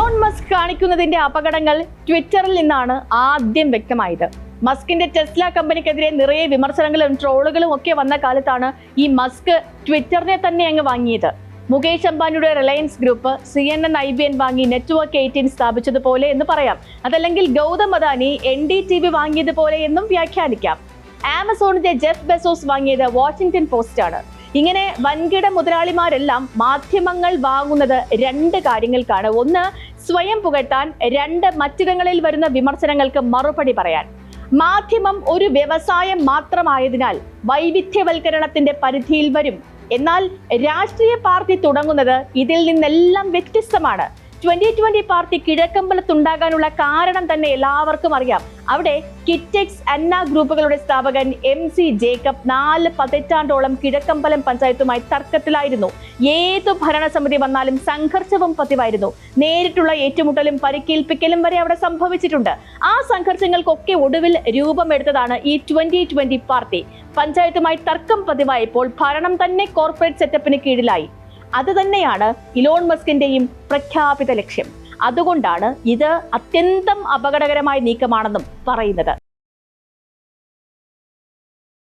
Elon Musk കാണിക്കുന്നതിന്റെ അപകടങ്ങൾ ട്വിറ്ററിൽ നിന്നാണ് ആദ്യം വ്യക്തമായത്. മസ്കിന്റെ ടെസ്ല കമ്പനിക്കെതിരെ നിറയെ വിമർശനങ്ങളും ട്രോളുകളും ഒക്കെ വന്ന കാലത്താണ് ഈ മസ്ക് ട്വിറ്ററിനെ തന്നെ അങ്ങ് വാങ്ങിയത്. മുകേഷ് അംബാനിയുടെ റിലയൻസ് ഗ്രൂപ്പ് CNN IBN വാങ്ങി നെറ്റ്വർക്ക് 18 സ്ഥാപിച്ചതുപോലെ എന്ന് പറയാം. അതല്ലെങ്കിൽ ഗൗതം അദാനി NDTV വാങ്ങിയതുപോലെ എന്നും വ്യാഖ്യാനിക്കാം. ആമസോണിന്റെ ജെഫ് ബെസോസ് വാങ്ങിയത് വാഷിംഗ്ടൺ പോസ്റ്റ് ആണ്. ഇങ്ങനെ വൻകിട മുതലാളിമാരെല്ലാം മാധ്യമങ്ങൾ വാങ്ങുന്നത് രണ്ട് കാര്യങ്ങൾക്കാണ്. ഒന്ന്, സ്വയം പുകഴ്ത്താൻ. രണ്ട്, മറ്റിടങ്ങളിൽ വരുന്ന വിമർശനങ്ങൾക്ക് മറുപടി പറയാൻ. മാധ്യമം ഒരു വ്യവസായം മാത്രമായതിനാൽ വൈവിധ്യവൽക്കരണത്തിന്റെ പരിധിയിൽ വരും. എന്നാൽ രാഷ്ട്രീയ പാർട്ടി തുടങ്ങുന്നത് ഇതിൽ നിന്നെല്ലാം വ്യത്യസ്തമാണ്. 2020 പാർട്ടി കിഴക്കമ്പലത്തുണ്ടാകാനുള്ള കാരണം തന്നെ എല്ലാവർക്കും അറിയാം. അവിടെ കിറ്റെക്സ്, അന്ന ഗ്രൂപ്പുകളുടെ സ്ഥാപകൻ MC ജേക്കബ് 4 പതിറ്റാണ്ടോളം കിഴക്കമ്പലം പഞ്ചായത്തുമായി തർക്കത്തിലായിരുന്നു. ഏതു ഭരണസമിതി വന്നാലും സംഘർഷവും പതിവായിരുന്നു. നേരിട്ടുള്ള ഏറ്റുമുട്ടലും പരിക്കേൽപ്പിക്കലും വരെ അവിടെ സംഭവിച്ചിട്ടുണ്ട്. ആ സംഘർഷങ്ങൾക്കൊക്കെ ഒടുവിൽ രൂപമെടുത്തതാണ് ഈ 2020 പാർട്ടി. പഞ്ചായത്തുമായി തർക്കം പതിവായപ്പോൾ ഭരണം തന്നെ കോർപ്പറേറ്റ് സെറ്റപ്പിന് കീഴിലായി. അത് തന്നെയാണ് ഇലോൺ മസ്കിന്റെയും പ്രഖ്യാപിത ലക്ഷ്യം. അതുകൊണ്ടാണ് ഇത് അത്യന്തം അപകടകരമായ നീക്കമാണെന്നും പറയുന്നത്.